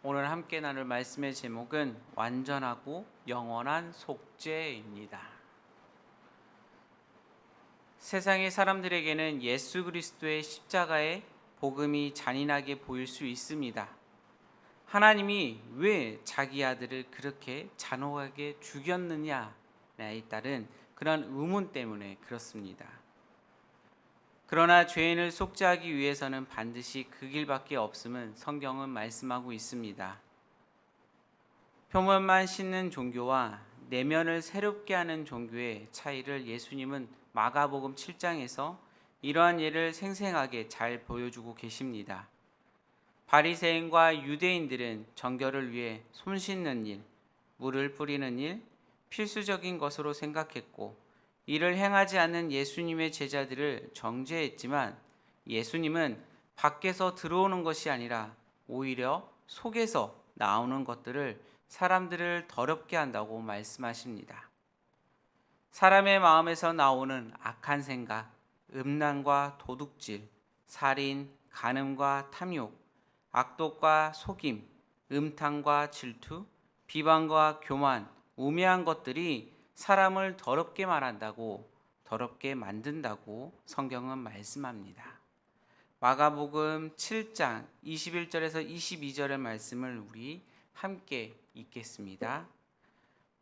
오늘 함께 나눌 말씀의 제목은 완전하고 영원한 속죄입니다. 세상의 사람들에게는 예수 그리스도의 십자가의 복음이 잔인하게 보일 수 있습니다. 하나님이 왜 자기 아들을 그렇게 잔혹하게 죽였느냐에 따른 그런 의문 때문에 그렇습니다. 그러나 죄인을 속죄하기 위해서는 반드시 그 길밖에 없음은 성경은 말씀하고 있습니다. 표면만 씻는 종교와 내면을 새롭게 하는 종교의 차이를 예수님은 마가복음 7장에서 이러한 예를 생생하게 잘 보여주고 계십니다. 바리새인과 유대인들은 정결을 위해 손 씻는 일, 물을 뿌리는 일, 필수적인 것으로 생각했고 이를 행하지 않는 예수님의 제자들을 정죄했지만 예수님은 밖에서 들어오는 것이 아니라 오히려 속에서 나오는 것들을 사람들을 더럽게 한다고 말씀하십니다. 사람의 마음에서 나오는 악한 생각, 음란과 도둑질, 살인, 간음과 탐욕, 악독과 속임, 음탕과 질투, 비방과 교만, 우매한 것들이 사람을 더럽게 말한다고, 더럽게 만든다고 성경은 말씀합니다. 마가복음 7장 21절에서 22절의 말씀을 우리 함께 읽겠습니다.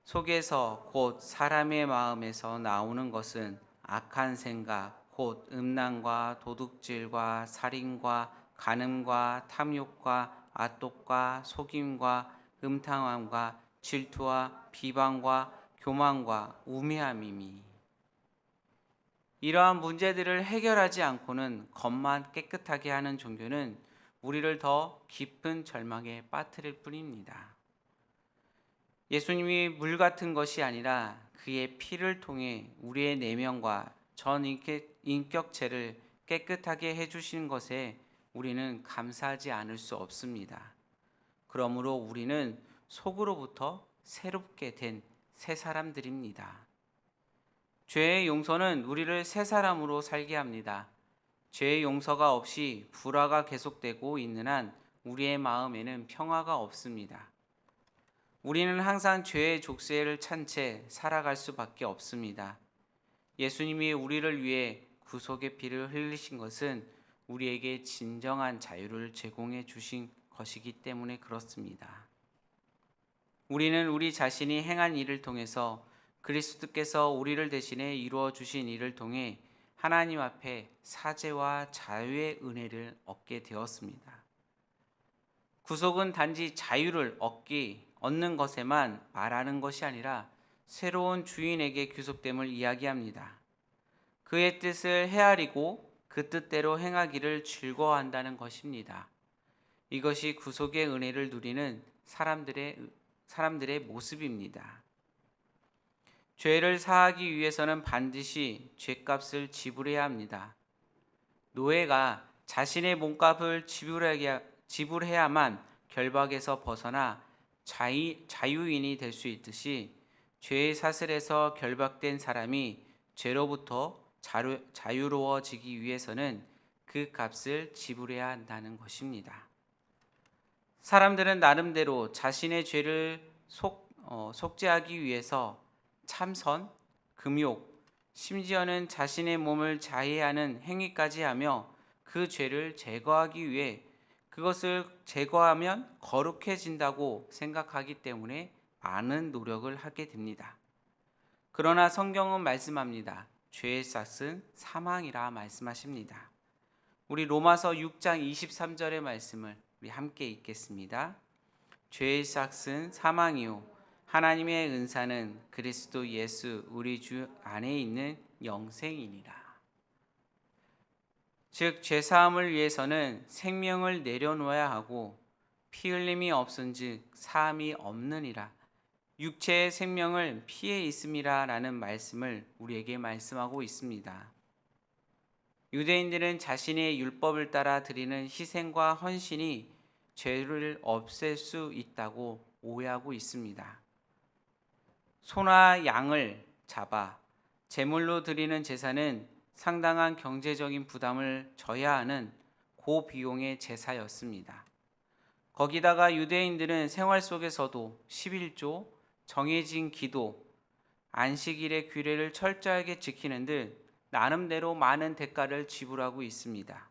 속에서 곧 사람의 마음에서 나오는 것은 악한 생각, 곧 음란과 도둑질과 살인과 간음과 탐욕과 악독과 속임과 음탕함과 질투와 비방과 교만과 우매함이니 이러한 문제들을 해결하지 않고는 겉만 깨끗하게 하는 종교는 우리를 더 깊은 절망에 빠뜨릴 뿐입니다. 예수님이 물 같은 것이 아니라 그의 피를 통해 우리의 내면과 전 인격체를 깨끗하게 해주신 것에 우리는 감사하지 않을 수 없습니다. 그러므로 우리는 속으로부터 새롭게 된 새 사람들입니다. 죄의 용서는 우리를 새 사람으로 살게 합니다. 죄의 용서가 없이 불화가 계속되고 있는 한 우리의 마음에는 평화가 없습니다. 우리는 항상 죄의 족쇄를 찬 채 살아갈 수밖에 없습니다. 예수님이 우리를 위해 구속의 피를 흘리신 것은 우리에게 진정한 자유를 제공해 주신 것이기 때문에 그렇습니다. 우리는 우리 자신이 행한 일을 통해서 그리스도께서 우리를 대신해 이루어 주신 일을 통해 하나님 앞에 사죄와 자유의 은혜를 얻게 되었습니다. 구속은 단지 자유를 얻는 것에만 말하는 것이 아니라 새로운 주인에게 귀속됨을 이야기합니다. 그의 뜻을 헤아리고 그 뜻대로 행하기를 즐거워한다는 것입니다. 이것이 구속의 은혜를 누리는 사람들의 모습입니다. 죄를 사하기 위해서는 반드시 죄값을 지불해야 합니다. 노예가 자신의 몸값을 지불해야만 결박에서 벗어나 자유인이 될 수 있듯이 죄의 사슬에서 결박된 사람이 죄로부터 자유로워지기 위해서는 그 값을 지불해야 한다는 것입니다. 사람들은 나름대로 자신의 죄를 속죄하기 위해서 참선, 금욕, 심지어는 자신의 몸을 자해하는 행위까지 하며 그 죄를 제거하기 위해 그것을 제거하면 거룩해진다고 생각하기 때문에 많은 노력을 하게 됩니다. 그러나 성경은 말씀합니다. 죄의 싹은 사망이라 말씀하십니다. 우리 로마서 6장 23절의 말씀을 우리 함께 읽겠습니다. 죄의 싹은 사망이요 하나님의 은사는 그리스도 예수 우리 주 안에 있는 영생이니라. 즉 죄사함을 위해서는 생명을 내려놓아야 하고 피 흘림이 없은즉 사함이 없느니라. 육체의 생명을 피에 있음이라 라는 말씀을 우리에게 말씀하고 있습니다. 유대인들은 자신의 율법을 따라 드리는 희생과 헌신이 죄를 없앨 수 있다고 오해하고 있습니다. 소나 양을 잡아 제물로 드리는 제사는 상당한 경제적인 부담을 져야 하는 고비용의 제사였습니다. 거기다가 유대인들은 생활 속에서도 11조, 정해진 기도, 안식일의 규례를 철저하게 지키는 듯 나름대로 많은 대가를 지불하고 있습니다.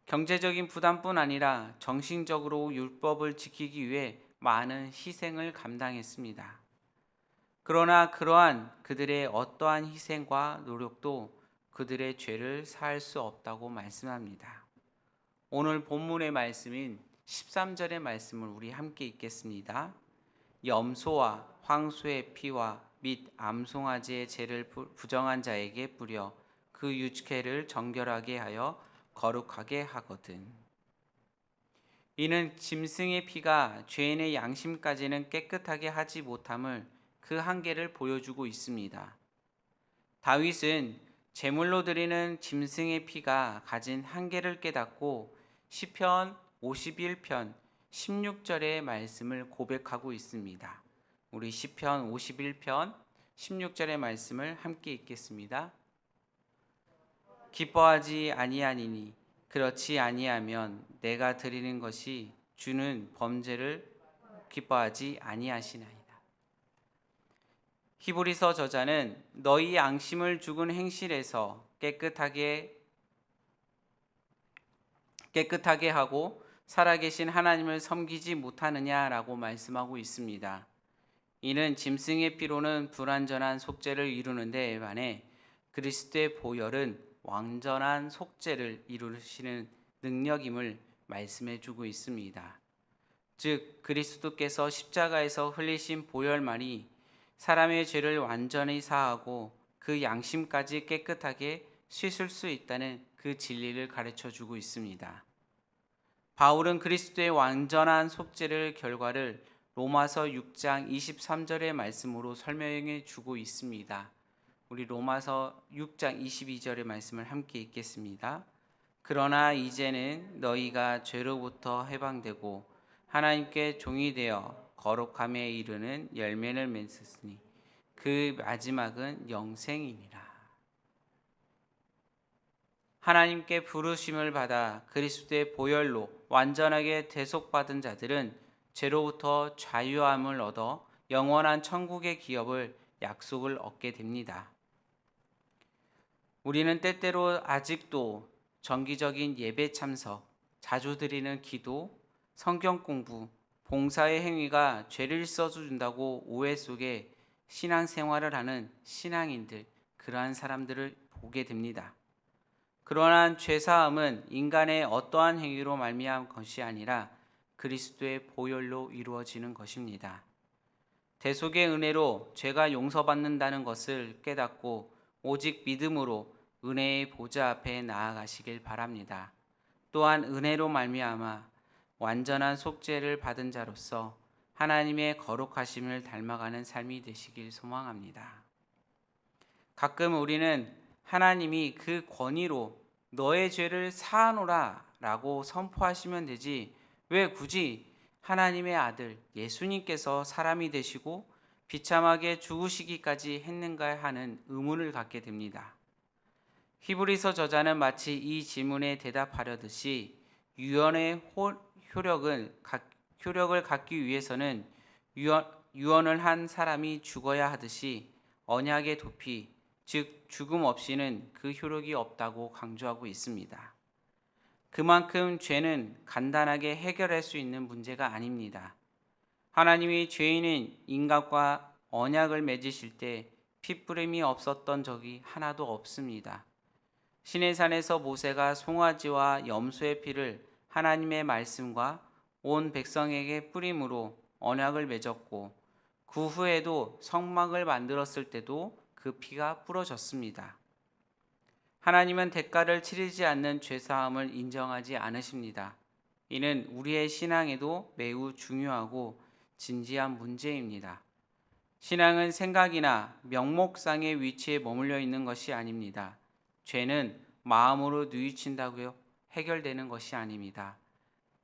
경제적인 부담뿐 아니라 정신적으로 율법을 지키기 위해 많은 희생을 감당했습니다. 그러나 그러한 그들의 어떠한 희생과 노력도 그들의 죄를 사할 수 없다고 말씀합니다. 오늘 본문의 말씀인 13절의 말씀을 우리 함께 읽겠습니다. 염소와 황소의 피와 및 암송아지의 죄를 부정한 자에게 뿌려 그 육체를 정결하게 하여 거룩하게 하거든. 이는 짐승의 피가 죄인의 양심까지는 깨끗하게 하지 못함을 그 한계를 보여주고 있습니다. 다윗은 제물로 드리는 짐승의 피가 가진 한계를 깨닫고 시편 51편 16절의 말씀을 고백하고 있습니다. 우리 시편 51편 16절의 말씀을 함께 읽겠습니다. 기뻐하지 아니하니니 그렇지 아니하면 내가 드리는 것이 주는 범죄를 기뻐하지 아니하시나이다. 히브리서 저자는 너희 양심을 죽은 행실에서 깨끗하게 하고 살아계신 하나님을 섬기지 못하느냐라고 말씀하고 있습니다. 이는 짐승의 피로는 불완전한 속죄를 이루는 데 반해 그리스도의 보혈은 완전한 속죄를 이루시는 능력임을 말씀해 주고 있습니다. 즉 그리스도께서 십자가에서 흘리신 보혈만이 사람의 죄를 완전히 사하고 그 양심까지 깨끗하게 씻을 수 있다는 그 진리를 가르쳐 주고 있습니다. 바울은 그리스도의 완전한 속죄를 결과를 로마서 6장 23절의 말씀으로 설명해 주고 있습니다. 우리 로마서 6장 22절의 말씀을 함께 읽겠습니다. 그러나 이제는 너희가 죄로부터 해방되고 하나님께 종이 되어 거룩함에 이르는 열매를 맺으니 그 마지막은 영생이니라. 하나님께 부르심을 받아 그리스도의 보혈로 완전하게 대속받은 자들은 죄로부터 자유함을 얻어 영원한 천국의 기업을 약속을 얻게 됩니다. 우리는 때때로 아직도 정기적인 예배 참석, 자주 드리는 기도, 성경 공부, 봉사의 행위가 죄를 씻어준다고 오해 속에 신앙생활을 하는 신앙인들, 그러한 사람들을 보게 됩니다. 그러한 죄사함은 인간의 어떠한 행위로 말미암은 것이 아니라 그리스도의 보혈로 이루어지는 것입니다. 대속의 은혜로 죄가 용서받는다는 것을 깨닫고 오직 믿음으로 은혜의 보좌 앞에 나아가시길 바랍니다. 또한 은혜로 말미암아 완전한 속죄를 받은 자로서 하나님의 거룩하심을 닮아가는 삶이 되시길 소망합니다. 가끔 우리는 하나님이 그 권위로 너의 죄를 사하노라 라고 선포하시면 되지 왜 굳이 하나님의 아들 예수님께서 사람이 되시고 비참하게 죽으시기까지 했는가 하는 의문을 갖게 됩니다. 히브리서 저자는 마치 이 질문에 대답하려듯이 유언의 효력을 갖기 위해서는 유언을 한 사람이 죽어야 하듯이 언약의 도피, 즉 죽음 없이는 그 효력이 없다고 강조하고 있습니다. 그만큼 죄는 간단하게 해결할 수 있는 문제가 아닙니다. 하나님이 죄인인 인간과 언약을 맺으실 때 핏부림이 없었던 적이 하나도 없습니다. 시내산에서 모세가 송아지와 염소의 피를 하나님의 말씀과 온 백성에게 뿌림으로 언약을 맺었고 그 후에도 성막을 만들었을 때도 그 피가 뿌려졌습니다. 하나님은 대가를 치르지 않는 죄사함을 인정하지 않으십니다. 이는 우리의 신앙에도 매우 중요하고 진지한 문제입니다. 신앙은 생각이나 명목상의 위치에 머물러 있는 것이 아닙니다. 죄는 마음으로 뉘우친다고 해결되는 것이 아닙니다.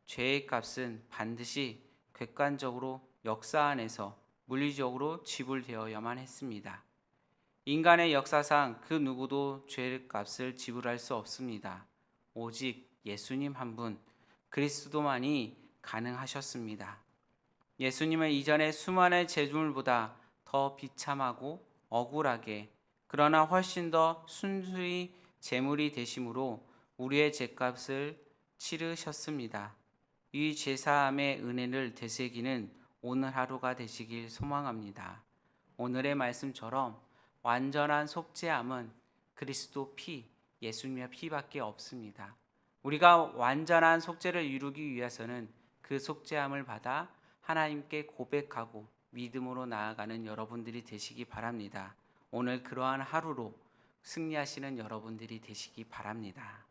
죄의 값은 반드시 객관적으로 역사 안에서 물리적으로 지불되어야만 했습니다. 인간의 역사상 그 누구도 죄의 값을 지불할 수 없습니다. 오직 예수님 한 분, 그리스도만이 가능하셨습니다. 예수님은 이전의 수많은 제물보다 더 비참하고 억울하게 그러나 훨씬 더 순수히 제물이 되심으로 우리의 죄값을 치르셨습니다. 이 제사함의 은혜를 되새기는 오늘 하루가 되시길 소망합니다. 오늘의 말씀처럼 완전한 속죄함은 그리스도 피, 예수님의 피밖에 없습니다. 우리가 완전한 속죄를 이루기 위해서는 그 속죄함을 받아 하나님께 고백하고 믿음으로 나아가는 여러분들이 되시기 바랍니다. 오늘 그러한 하루로 승리하시는 여러분들이 되시기 바랍니다.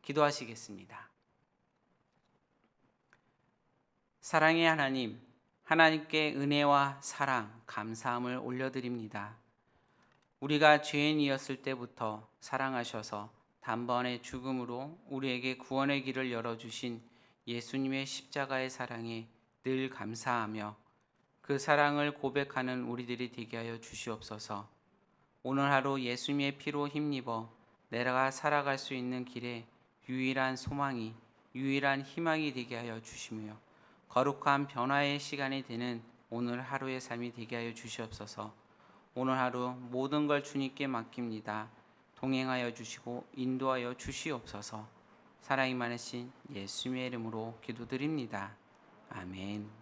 기도하시겠습니다. 사랑의 하나님, 하나님께 은혜와 사랑, 감사함을 올려드립니다. 우리가 죄인이었을 때부터 사랑하셔서 단번에 죽음으로 우리에게 구원의 길을 열어주신 예수님의 십자가의 사랑에 늘 감사하며 그 사랑을 고백하는 우리들이 되게 하여 주시옵소서. 오늘 하루 예수님의 피로 힘입어 내가 살아갈 수 있는 길에 유일한 소망이, 유일한 희망이 되게 하여 주시며 거룩한 변화의 시간이 되는 오늘 하루의 삶이 되게 하여 주시옵소서. 오늘 하루 모든 걸 주님께 맡깁니다. 동행하여 주시고 인도하여 주시옵소서. 사랑이 많으신 예수님의 이름으로 기도드립니다. 아멘.